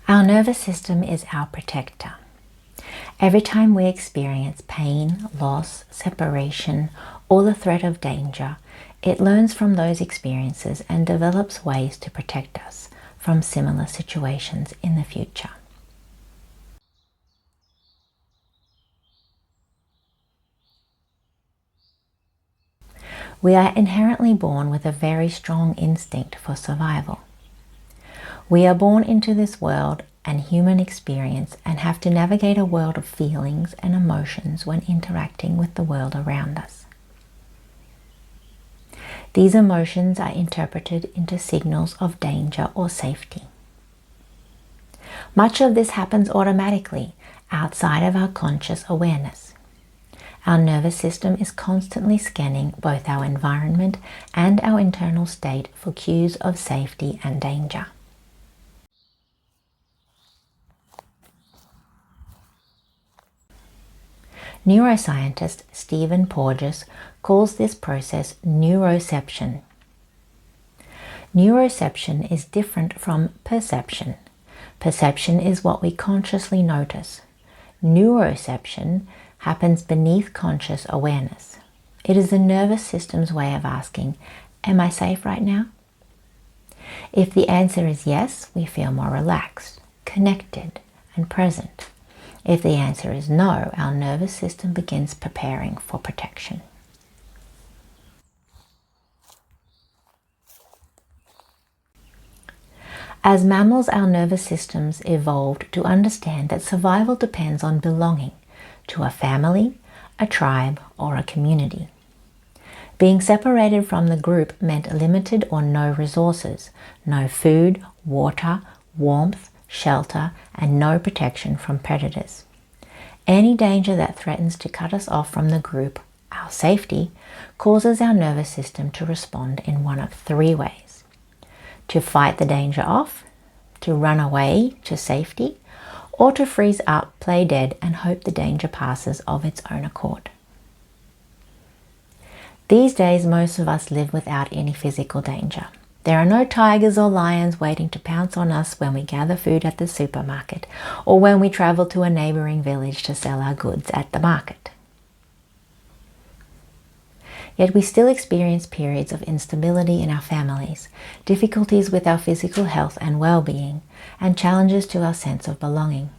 Our nervous system is our protector. Every time we experience pain, loss, separation, or the threat of danger, it learns from those experiences and develops ways to protect us from similar situations in the future. We are inherently born with a very strong instinct for survival. We are born into this world and human experience and have to navigate a world of feelings and emotions when interacting with the world around us. These emotions are interpreted into signals of danger or safety. Much of this happens automatically outside of our conscious awareness. Our nervous system is constantly scanning both our environment and our internal state for cues of safety and danger. Neuroscientist Stephen Porges calls this process neuroception. Neuroception is different from perception. Perception is what we consciously notice. Neuroception happens beneath conscious awareness. It is the nervous system's way of asking, am I safe right now? If the answer is yes, we feel more relaxed, connected, and present. If the answer is no, our nervous system begins preparing for protection. As mammals, our nervous systems evolved to understand that survival depends on belonging to a family, a tribe, or a community. Being separated from the group meant limited or no resources, no food, water, warmth, shelter, and no protection from predators. Any danger that threatens to cut us off from the group, our safety, causes our nervous system to respond in one of three ways: to fight the danger off, to run away to safety, or to freeze up, play dead, and hope the danger passes of its own accord. These days, most of us live without any physical danger. There are no tigers or lions waiting to pounce on us when we gather food at the supermarket or when we travel to a neighboring village to sell our goods at the market. Yet we still experience periods of instability in our families, difficulties with our physical health and well-being, and challenges to our sense of belonging.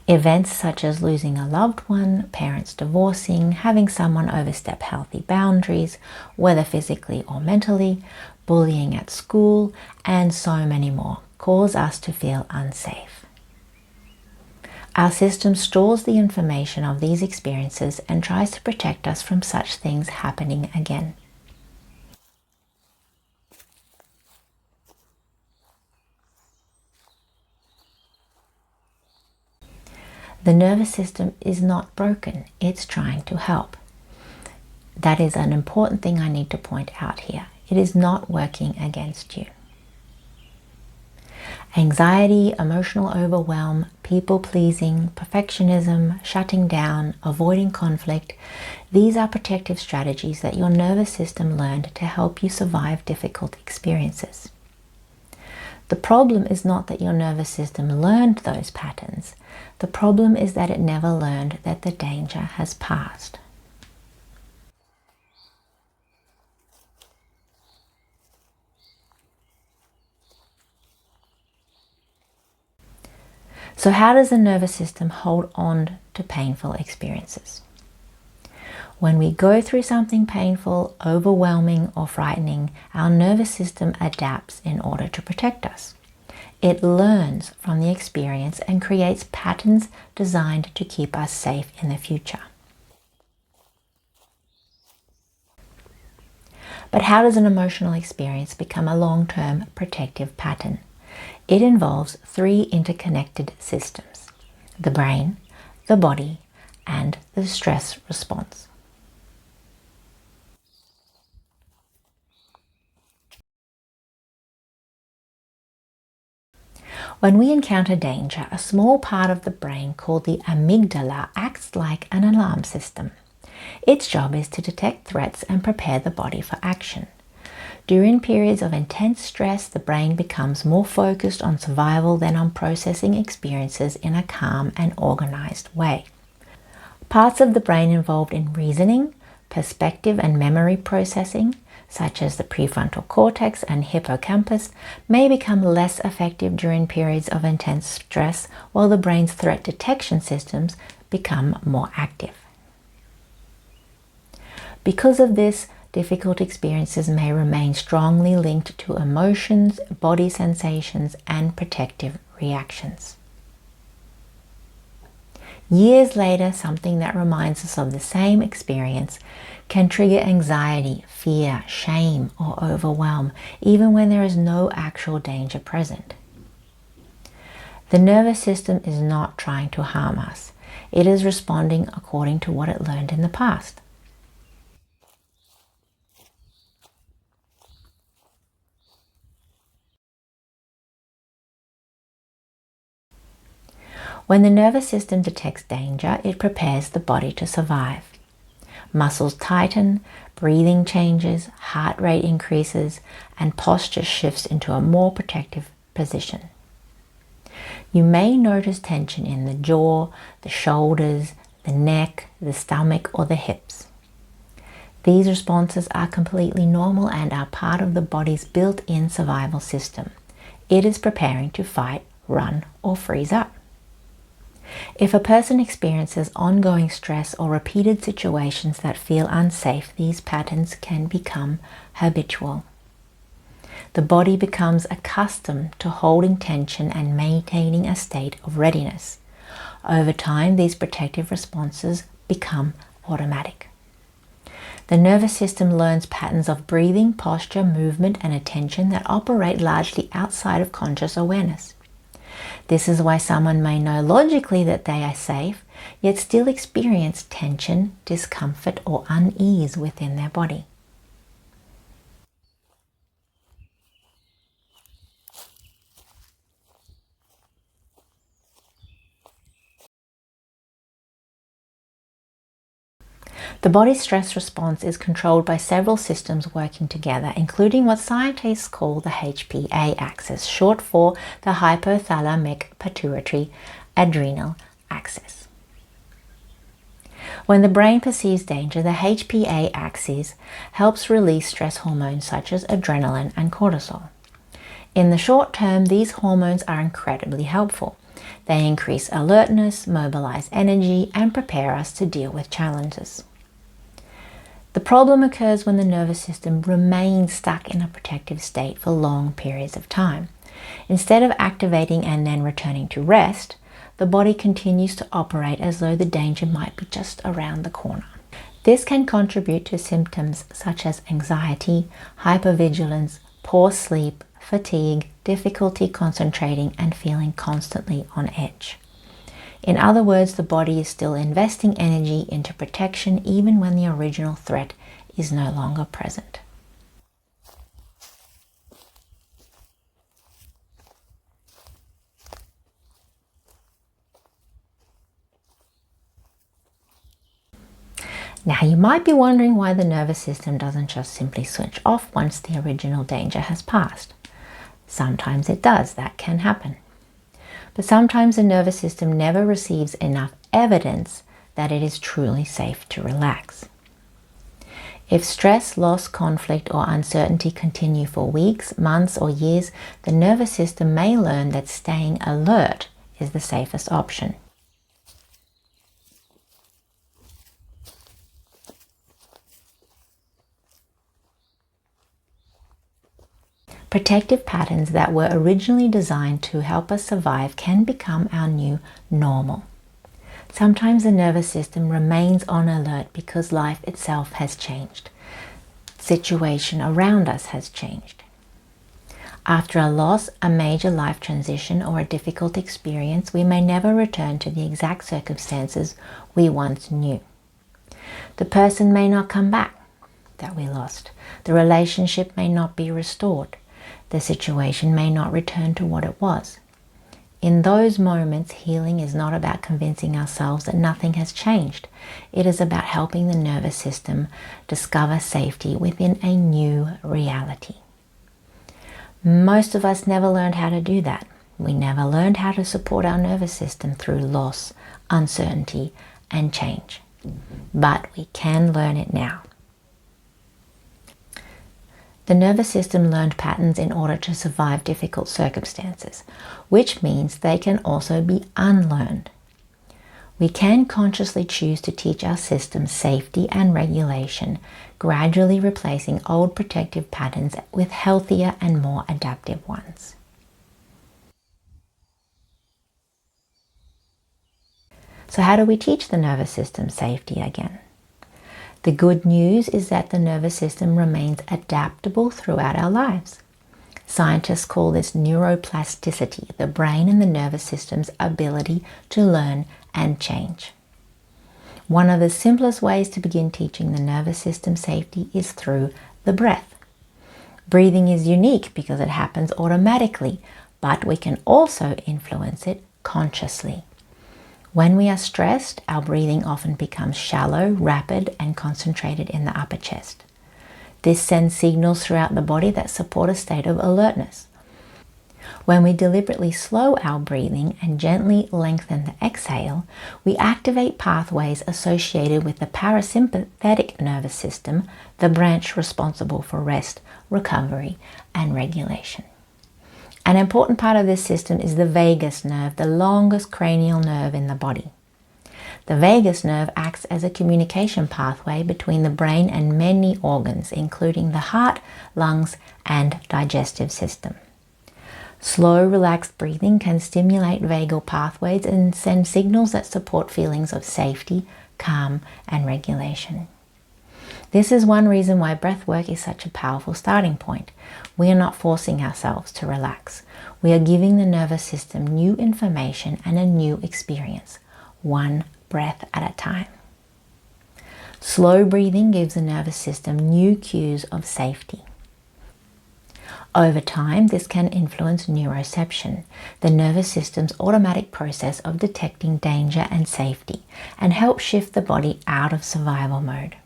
Events such as losing a loved one, parents divorcing, having someone overstep healthy boundaries, whether physically or mentally, bullying at school, and so many more, cause us to feel unsafe. Our system stores the information of these experiences and tries to protect us from such things happening again. The nervous system is not broken, it's trying to help. That is an important thing I need to point out here. It is not working against you. Anxiety, emotional overwhelm, people-pleasing, perfectionism, shutting down, avoiding conflict, these are protective strategies that your nervous system learned to help you survive difficult experiences. The problem is not that your nervous system learned those patterns. The problem is that it never learned that the danger has passed. So how does the nervous system hold on to painful experiences? When we go through something painful, overwhelming, or frightening, our nervous system adapts in order to protect us. It learns from the experience and creates patterns designed to keep us safe in the future. But how does an emotional experience become a long-term protective pattern? It involves three interconnected systems: the brain, the body, and the stress response. When we encounter danger, a small part of the brain called the amygdala acts like an alarm system. Its job is to detect threats and prepare the body for action. During periods of intense stress, the brain becomes more focused on survival than on processing experiences in a calm and organized way. Parts of the brain involved in reasoning, perspective and memory processing, such as the prefrontal cortex and hippocampus, may become less effective during periods of intense stress, while the brain's threat detection systems become more active. Because of this, difficult experiences may remain strongly linked to emotions, body sensations, and protective reactions. Years later, something that reminds us of the same experience can trigger anxiety, fear, shame, or overwhelm, even when there is no actual danger present. The nervous system is not trying to harm us. It is responding according to what it learned in the past. When the nervous system detects danger, it prepares the body to survive. Muscles tighten, breathing changes, heart rate increases, and posture shifts into a more protective position. You may notice tension in the jaw, the shoulders, the neck, the stomach, or the hips. These responses are completely normal and are part of the body's built-in survival system. It is preparing to fight, run, or freeze up. If a person experiences ongoing stress or repeated situations that feel unsafe, these patterns can become habitual. The body becomes accustomed to holding tension and maintaining a state of readiness. Over time, these protective responses become automatic. The nervous system learns patterns of breathing, posture, movement, and attention that operate largely outside of conscious awareness. This is why someone may know logically that they are safe, yet still experience tension, discomfort, or unease within their body. The body's stress response is controlled by several systems working together, including what scientists call the HPA axis, short for the hypothalamic pituitary adrenal axis. When the brain perceives danger, the HPA axis helps release stress hormones such as adrenaline and cortisol. In the short term, these hormones are incredibly helpful. They increase alertness, mobilize energy, and prepare us to deal with challenges. The problem occurs when the nervous system remains stuck in a protective state for long periods of time. Instead of activating and then returning to rest, the body continues to operate as though the danger might be just around the corner. This can contribute to symptoms such as anxiety, hypervigilance, poor sleep, fatigue, difficulty concentrating, and feeling constantly on edge. In other words, the body is still investing energy into protection even when the original threat is no longer present. Now, you might be wondering why the nervous system doesn't just simply switch off once the original danger has passed. Sometimes it does, that can happen. But sometimes the nervous system never receives enough evidence that it is truly safe to relax. If stress, loss, conflict, or uncertainty continue for weeks, months, or years, the nervous system may learn that staying alert is the safest option. Protective patterns that were originally designed to help us survive can become our new normal. Sometimes the nervous system remains on alert because life itself has changed. The situation around us has changed. After a loss, a major life transition, or a difficult experience, we may never return to the exact circumstances we once knew. The person may not come back that we lost. The relationship may not be restored. The situation may not return to what it was. In those moments, healing is not about convincing ourselves that nothing has changed. It is about helping the nervous system discover safety within a new reality. Most of us never learned how to do that. We never learned how to support our nervous system through loss, uncertainty, and change. But we can learn it now. The nervous system learned patterns in order to survive difficult circumstances, which means they can also be unlearned. We can consciously choose to teach our system safety and regulation, gradually replacing old protective patterns with healthier and more adaptive ones. So how do we teach the nervous system safety again? The good news is that the nervous system remains adaptable throughout our lives. Scientists call this neuroplasticity, the brain and the nervous system's ability to learn and change. One of the simplest ways to begin teaching the nervous system safety is through the breath. Breathing is unique because it happens automatically, but we can also influence it consciously. When we are stressed, our breathing often becomes shallow, rapid, and concentrated in the upper chest. This sends signals throughout the body that support a state of alertness. When we deliberately slow our breathing and gently lengthen the exhale, we activate pathways associated with the parasympathetic nervous system, the branch responsible for rest, recovery, and regulation. An important part of this system is the vagus nerve, the longest cranial nerve in the body. The vagus nerve acts as a communication pathway between the brain and many organs, including the heart, lungs, and digestive system. Slow, relaxed breathing can stimulate vagal pathways and send signals that support feelings of safety, calm, and regulation. This is one reason why breath work is such a powerful starting point. We are not forcing ourselves to relax. We are giving the nervous system new information and a new experience, one breath at a time. Slow breathing gives the nervous system new cues of safety. Over time, this can influence neuroception, the nervous system's automatic process of detecting danger and safety, and help shift the body out of survival mode.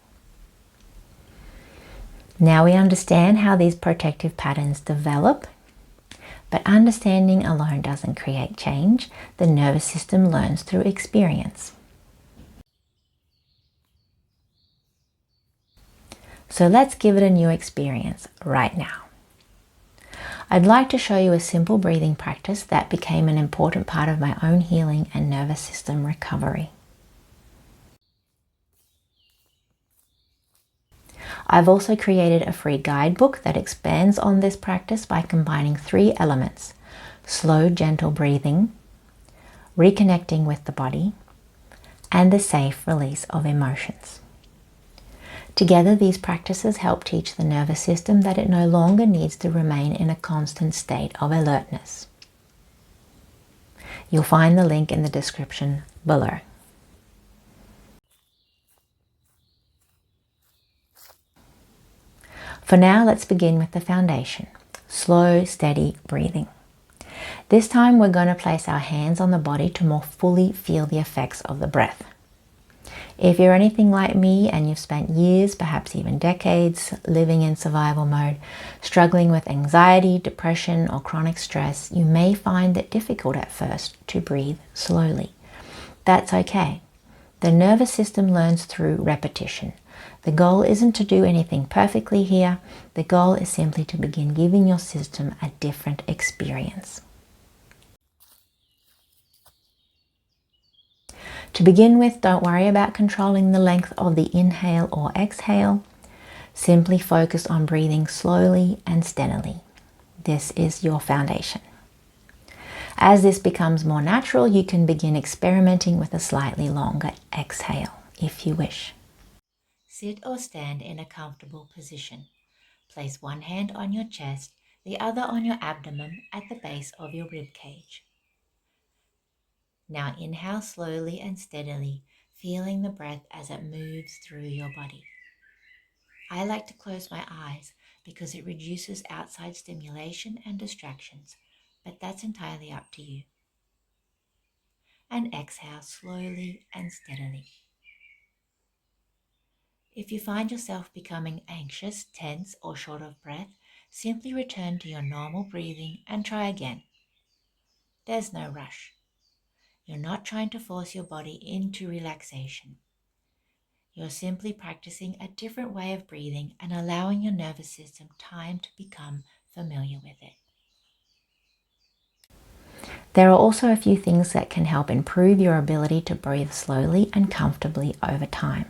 Now we understand how these protective patterns develop, but understanding alone doesn't create change. The nervous system learns through experience. So let's give it a new experience right now. I'd like to show you a simple breathing practice that became an important part of my own healing and nervous system recovery. I've also created a free guidebook that expands on this practice by combining 3 elements: slow, gentle breathing, reconnecting with the body, and the safe release of emotions. Together, these practices help teach the nervous system that it no longer needs to remain in a constant state of alertness. You'll find the link in the description below. For now, let's begin with the foundation. Slow, steady breathing. This time we're going to place our hands on the body to more fully feel the effects of the breath. If you're anything like me and you've spent years, perhaps even decades, living in survival mode, struggling with anxiety, depression, or chronic stress, you may find it difficult at first to breathe slowly. That's okay. The nervous system learns through repetition. The goal isn't to do anything perfectly here. The goal is simply to begin giving your system a different experience. To begin with, don't worry about controlling the length of the inhale or exhale. Simply focus on breathing slowly and steadily. This is your foundation. As this becomes more natural, you can begin experimenting with a slightly longer exhale if you wish. Sit or stand in a comfortable position. Place one hand on your chest, the other on your abdomen at the base of your rib cage. Now inhale slowly and steadily, feeling the breath as it moves through your body. I like to close my eyes because it reduces outside stimulation and distractions, but that's entirely up to you. and exhale slowly and steadily. If you find yourself becoming anxious, tense, or short of breath, simply return to your normal breathing and try again. There's no rush. You're not trying to force your body into relaxation. You're simply practicing a different way of breathing and allowing your nervous system time to become familiar with it. There are also a few things that can help improve your ability to breathe slowly and comfortably over time.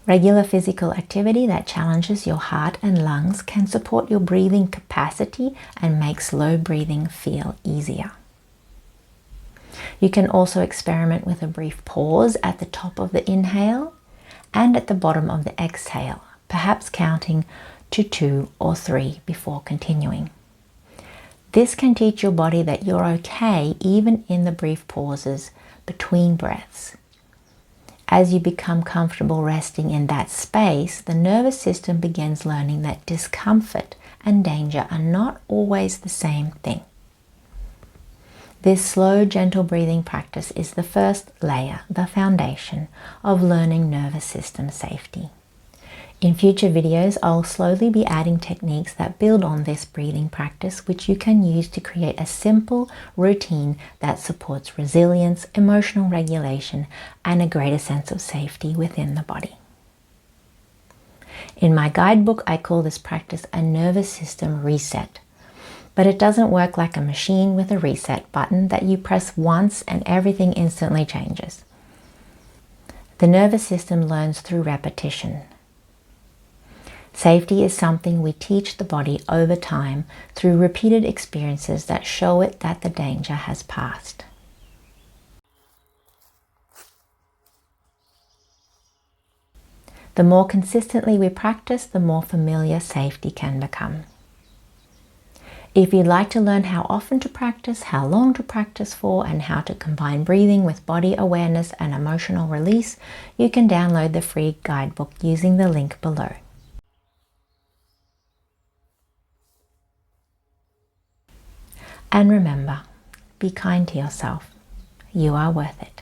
Regular physical activity that challenges your heart and lungs can support your breathing capacity and make slow breathing feel easier. You can also experiment with a brief pause at the top of the inhale and at the bottom of the exhale, perhaps counting to 2 or 3 before continuing. This can teach your body that you're okay even in the brief pauses between breaths. As you become comfortable resting in that space, the nervous system begins learning that discomfort and danger are not always the same thing. This slow, gentle breathing practice is the first layer, the foundation of learning nervous system safety. In future videos, I'll slowly be adding techniques that build on this breathing practice, which you can use to create a simple routine that supports resilience, emotional regulation, and a greater sense of safety within the body. In my guidebook, I call this practice a nervous system reset. But it doesn't work like a machine with a reset button that you press once and everything instantly changes. The nervous system learns through repetition. Safety is something we teach the body over time through repeated experiences that show it that the danger has passed. The more consistently we practice, the more familiar safety can become. If you'd like to learn how often to practice, how long to practice for, and how to combine breathing with body awareness and emotional release, you can download the free guidebook using the link below. And remember, be kind to yourself. You are worth it.